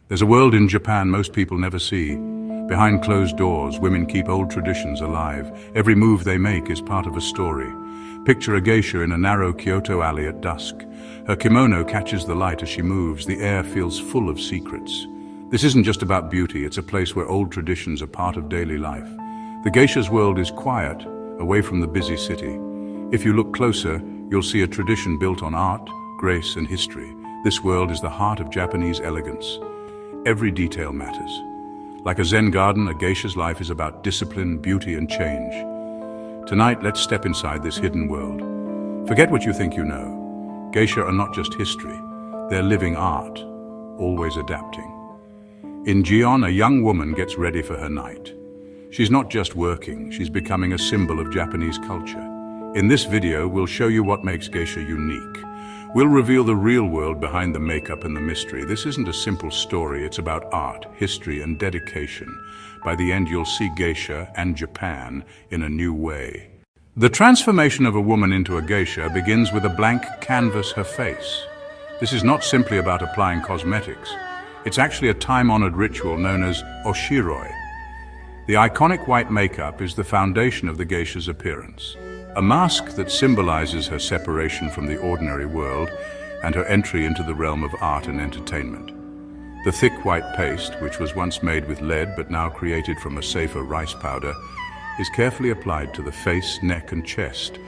There's a world in Japan most people never see. Behind closed doors, women keep old traditions alive. Every move they make is part of a story. Picture a geisha in a narrow Kyoto alley at dusk. Her kimono catches the light as she moves. The air feels full of secrets. This isn't just about beauty, it's a place where old traditions are part of daily life. The geisha's world is quiet, away from the busy city. If you look closer, you'll see a tradition built on art, grace, and history. This world is the heart of Japanese elegance. Every detail matters. Like a Zen garden, a geisha's life is about discipline, beauty, and change. Tonight, let's step inside this hidden world. Forget what you think you know. Geisha are not just history, they're living art, always adapting. In Gion, a young woman gets ready for her night. She's not just working, she's becoming a symbol of Japanese culture. In this video, we'll show you what makes geisha unique. We'll reveal the real world behind the makeup and the mystery. This isn't a simple story, it's about art, history, and dedication. By the end, you'll see geisha and Japan in a new way. The transformation of a woman into a geisha begins with a blank canvas, her face. This is not simply about applying cosmetics. It's actually a time-honored ritual known as oshiroi. The iconic white makeup is the foundation of the geisha's appearance. A mask that symbolizes her separation from the ordinary world and her entry into the realm of art and entertainment. The thick white paste, which was once made with lead but now created from a safer rice powder, is carefully applied to the face, neck, and chest.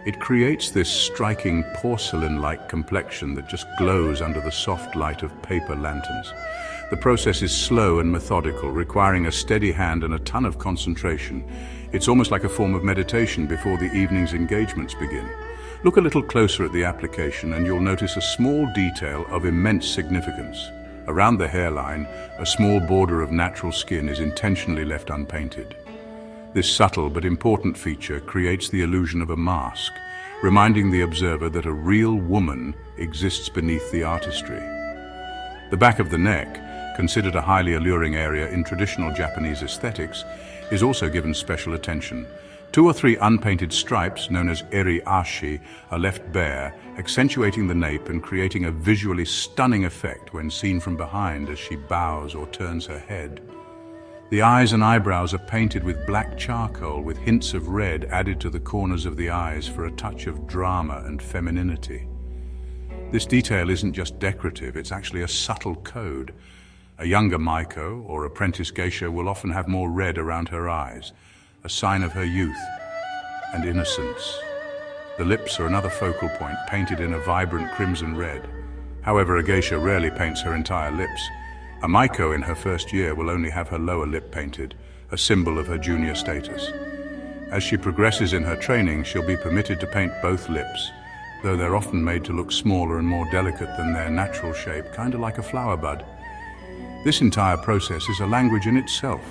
It creates this striking porcelain-like complexion that just glows under the soft light of paper lanterns. The process is slow and methodical, requiring a steady hand and a ton of concentration. It's almost like a form of meditation before the evening's engagements begin. Look a little closer at the application and you'll notice a small detail of immense significance. Around the hairline, a small border of natural skin is intentionally left unpainted. This subtle but important feature creates the illusion of a mask, reminding the observer that a real woman exists beneath the artistry. The back of the neck, considered a highly alluring area in traditional Japanese aesthetics, is also given special attention. 2 or 3 unpainted stripes, known as eri-ashi, are left bare, accentuating the nape and creating a visually stunning effect when seen from behind as she bows or turns her head. The eyes and eyebrows are painted with black charcoal with hints of red added to the corners of the eyes for a touch of drama and femininity. This detail isn't just decorative, it's actually a subtle code. A younger Maiko, or apprentice geisha, will often have more red around her eyes, a sign of her youth and innocence. The lips are another focal point, painted in a vibrant crimson red. However, a geisha rarely paints her entire lips. A Maiko in her first year will only have her lower lip painted, a symbol of her junior status. As she progresses in her training, she'll be permitted to paint both lips, though they're often made to look smaller and more delicate than their natural shape, kind of like a flower bud. This entire process is a language in itself,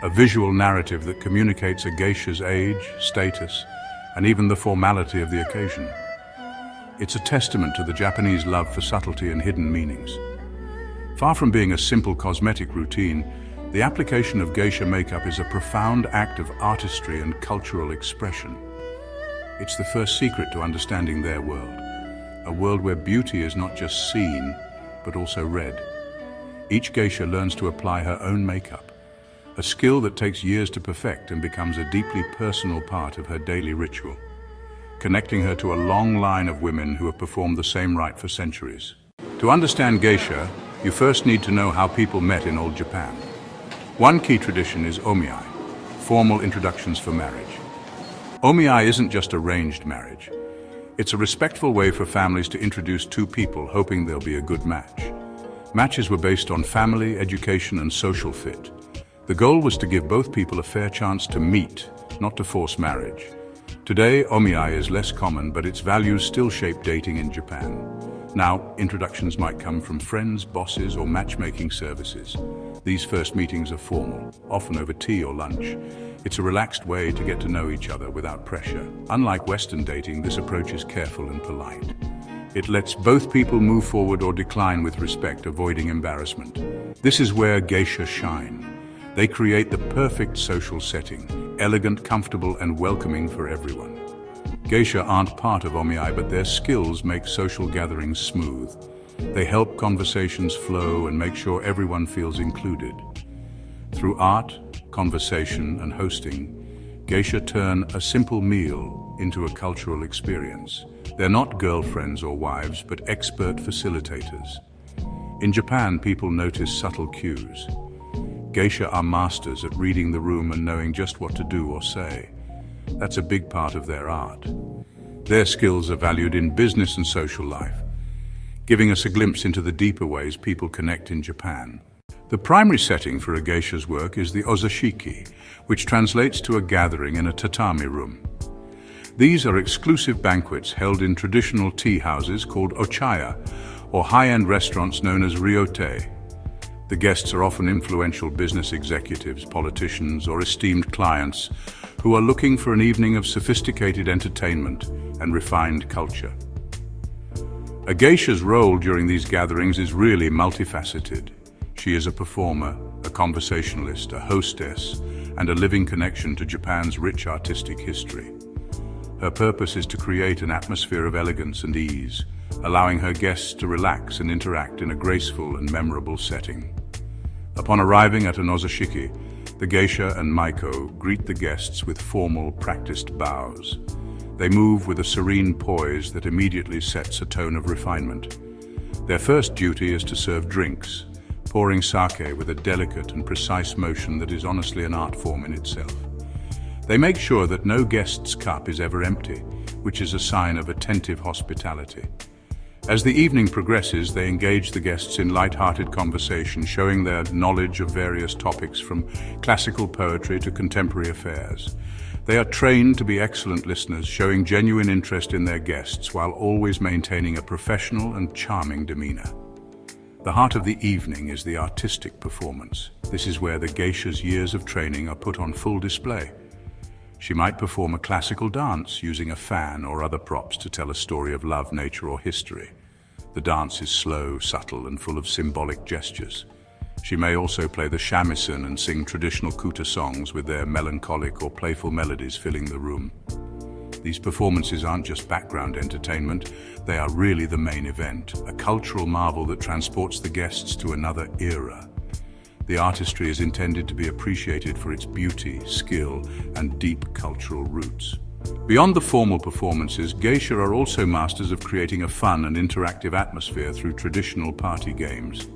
a visual narrative that communicates a geisha's age, status, and even the formality of the occasion. It's a testament to the Japanese love for subtlety and hidden meanings. Far from being a simple cosmetic routine, the application of geisha makeup is a profound act of artistry and cultural expression. It's the first secret to understanding their world, a world where beauty is not just seen, but also read. Each geisha learns to apply her own makeup, a skill that takes years to perfect and becomes a deeply personal part of her daily ritual, connecting her to a long line of women who have performed the same rite for centuries. To understand geisha, you first need to know how people met in old Japan. One key tradition is omiai, formal introductions for marriage. Omiai isn't just arranged marriage. It's a respectful way for families to introduce 2 people hoping they'll be a good match. Matches were based on family, education, and social fit. The goal was to give both people a fair chance to meet, not to force marriage. Today, omiai is less common, but its values still shape dating in Japan. Now, introductions might come from friends, bosses, or matchmaking services. These first meetings are formal, often over tea or lunch. It's a relaxed way to get to know each other without pressure. Unlike Western dating, this approach is careful and polite. It lets both people move forward or decline with respect, avoiding embarrassment. This is where geisha shine. They create the perfect social setting, elegant, comfortable, and welcoming for everyone. Geisha aren't part of omiai, but their skills make social gatherings smooth. They help conversations flow and make sure everyone feels included. Through art, conversation, and hosting, geisha turn a simple meal into a cultural experience. They're not girlfriends or wives, but expert facilitators. In Japan, people notice subtle cues. Geisha are masters at reading the room and knowing just what to do or say. That's a big part of their art. Their skills are valued in business and social life, giving us a glimpse into the deeper ways people connect in Japan. The primary setting for a geisha's work is the ozashiki, which translates to a gathering in a tatami room. These are exclusive banquets held in traditional tea houses called ochaya, or high-end restaurants known as ryote. The guests are often influential business executives, politicians, or esteemed clients who are looking for an evening of sophisticated entertainment and refined culture. A geisha's role during these gatherings is really multifaceted. She is a performer, a conversationalist, a hostess, and a living connection to Japan's rich artistic history. Her purpose is to create an atmosphere of elegance and ease, allowing her guests to relax and interact in a graceful and memorable setting. Upon arriving at an ozashiki, the geisha and maiko greet the guests with formal, practiced bows. They move with a serene poise that immediately sets a tone of refinement. Their first duty is to serve drinks, pouring sake with a delicate and precise motion that is honestly an art form in itself. They make sure that no guest's cup is ever empty, which is a sign of attentive hospitality. As the evening progresses, they engage the guests in light-hearted conversation, showing their knowledge of various topics from classical poetry to contemporary affairs. They are trained to be excellent listeners, showing genuine interest in their guests while always maintaining a professional and charming demeanor. The heart of the evening is the artistic performance. This is where the geisha's years of training are put on full display. She might perform a classical dance using a fan or other props to tell a story of love, nature, or history. The dance is slow, subtle, and full of symbolic gestures. She may also play the shamisen and sing traditional kuta songs with their melancholic or playful melodies filling the room. These performances aren't just background entertainment, they are really the main event, a cultural marvel that transports the guests to another era. The artistry is intended to be appreciated for its beauty, skill, and deep cultural roots. Beyond the formal performances, geisha are also masters of creating a fun and interactive atmosphere through traditional party games.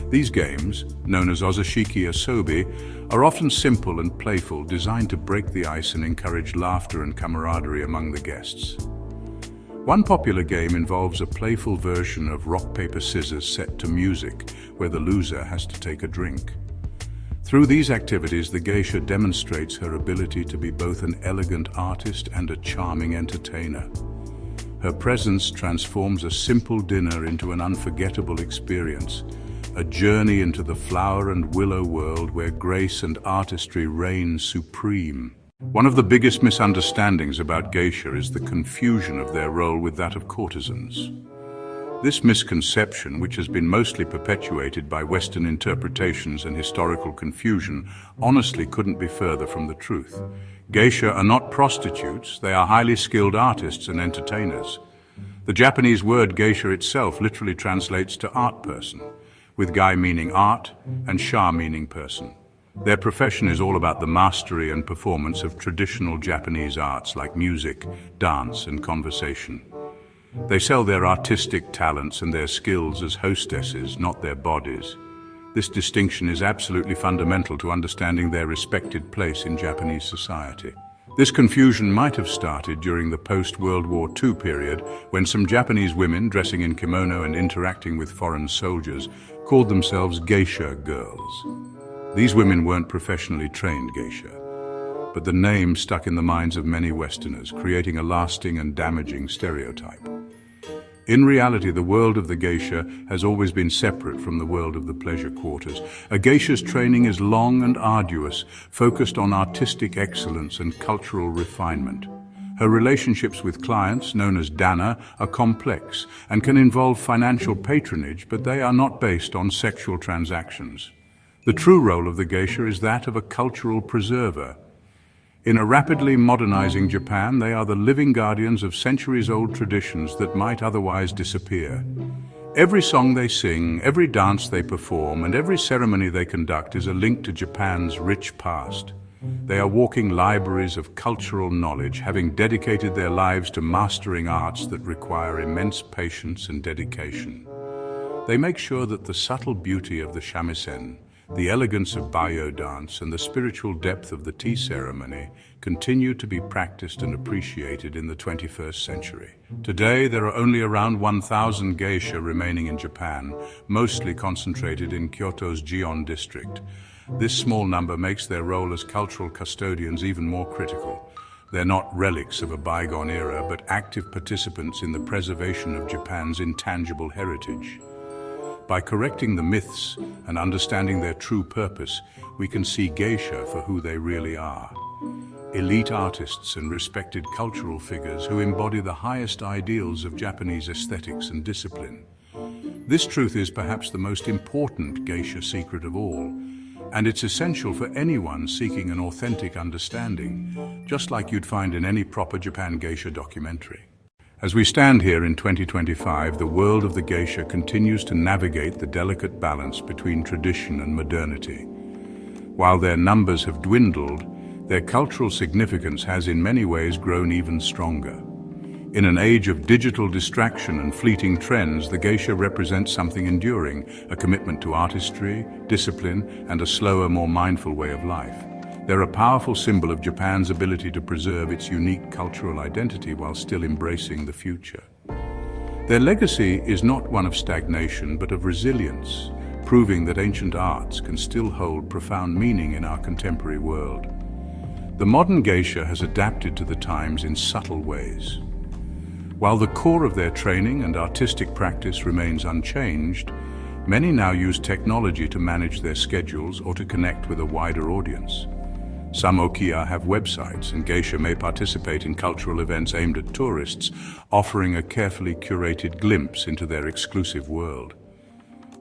These games, known as ozashiki asobi, are often simple and playful, designed to break the ice and encourage laughter and camaraderie among the guests. One popular game involves a playful version of rock, paper, scissors set to music, where the loser has to take a drink. Through these activities, the geisha demonstrates her ability to be both an elegant artist and a charming entertainer. Her presence transforms a simple dinner into an unforgettable experience, a journey into the flower and willow world where grace and artistry reign supreme. One of the biggest misunderstandings about geisha is the confusion of their role with that of courtesans. This misconception, which has been mostly perpetuated by Western interpretations and historical confusion, honestly couldn't be further from the truth. Geisha are not prostitutes, they are highly skilled artists and entertainers. The Japanese word geisha itself literally translates to art person, with gai meaning art and sha meaning person. Their profession is all about the mastery and performance of traditional Japanese arts like music, dance, and conversation. They sell their artistic talents and their skills as hostesses, not their bodies. This distinction is absolutely fundamental to understanding their respected place in Japanese society. This confusion might have started during the post-World War II period, when some Japanese women, dressing in kimono and interacting with foreign soldiers, called themselves geisha girls. These women weren't professionally trained geisha, but the name stuck in the minds of many Westerners, creating a lasting and damaging stereotype. In reality, the world of the geisha has always been separate from the world of the pleasure quarters. A geisha's training is long and arduous, focused on artistic excellence and cultural refinement. Her relationships with clients, known as dana, are complex and can involve financial patronage, but they are not based on sexual transactions. The true role of the geisha is that of a cultural preserver. In a rapidly modernizing Japan, they are the living guardians of centuries-old traditions that might otherwise disappear. Every song they sing, every dance they perform, and every ceremony they conduct is a link to Japan's rich past. They are walking libraries of cultural knowledge, having dedicated their lives to mastering arts that require immense patience and dedication. They make sure that the subtle beauty of the shamisen, the elegance of Bayo dance, and the spiritual depth of the tea ceremony continue to be practiced and appreciated in the 21st century. Today, there are only around 1,000 geisha remaining in Japan, mostly concentrated in Kyoto's Gion district. This small number makes their role as cultural custodians even more critical. They're not relics of a bygone era, but active participants in the preservation of Japan's intangible heritage. By correcting the myths and understanding their true purpose, we can see geisha for who they really are. Elite artists and respected cultural figures who embody the highest ideals of Japanese aesthetics and discipline. This truth is perhaps the most important geisha secret of all, and it's essential for anyone seeking an authentic understanding, just like you'd find in any proper Japan geisha documentary. As we stand here in 2025, the world of the geisha continues to navigate the delicate balance between tradition and modernity. While their numbers have dwindled, their cultural significance has in many ways grown even stronger. In an age of digital distraction and fleeting trends, the geisha represents something enduring, a commitment to artistry, discipline, and a slower, more mindful way of life. They're a powerful symbol of Japan's ability to preserve its unique cultural identity while still embracing the future. Their legacy is not one of stagnation, but of resilience, proving that ancient arts can still hold profound meaning in our contemporary world. The modern geisha has adapted to the times in subtle ways. While the core of their training and artistic practice remains unchanged, many now use technology to manage their schedules or to connect with a wider audience. Some okiya have websites, and geisha may participate in cultural events aimed at tourists, offering a carefully curated glimpse into their exclusive world.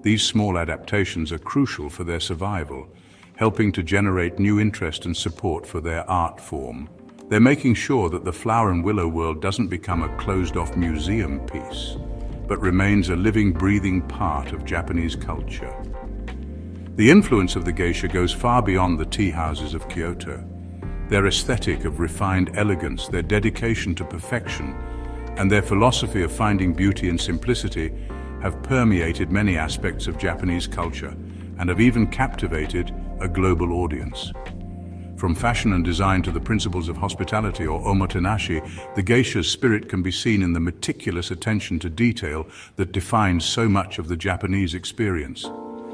These small adaptations are crucial for their survival, helping to generate new interest and support for their art form. They're making sure that the flower and willow world doesn't become a closed-off museum piece, but remains a living, breathing part of Japanese culture. The influence of the geisha goes far beyond the tea houses of Kyoto. Their aesthetic of refined elegance, their dedication to perfection, and their philosophy of finding beauty in simplicity have permeated many aspects of Japanese culture and have even captivated a global audience. From fashion and design to the principles of hospitality or omotenashi, the geisha's spirit can be seen in the meticulous attention to detail that defines so much of the Japanese experience.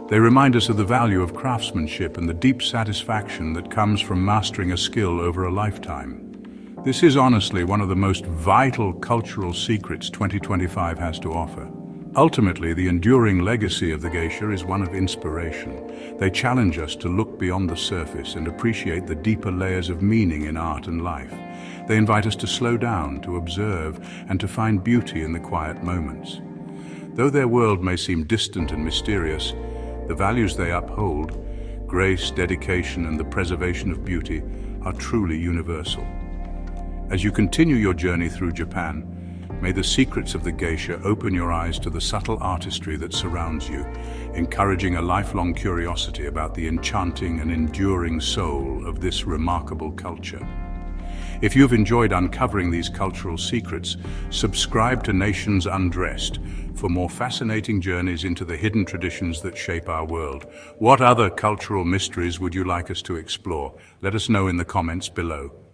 They remind us of the value of craftsmanship and the deep satisfaction that comes from mastering a skill over a lifetime. This is honestly one of the most vital cultural secrets 2025 has to offer. Ultimately, the enduring legacy of the geisha is one of inspiration. They challenge us to look beyond the surface and appreciate the deeper layers of meaning in art and life. They invite us to slow down, to observe, and to find beauty in the quiet moments. Though their world may seem distant and mysterious, the values they uphold, grace, dedication, and the preservation of beauty, are truly universal. As you continue your journey through Japan, may the secrets of the geisha open your eyes to the subtle artistry that surrounds you, encouraging a lifelong curiosity about the enchanting and enduring soul of this remarkable culture. If you've enjoyed uncovering these cultural secrets, subscribe to Nations Undressed for more fascinating journeys into the hidden traditions that shape our world. What other cultural mysteries would you like us to explore? Let us know in the comments below.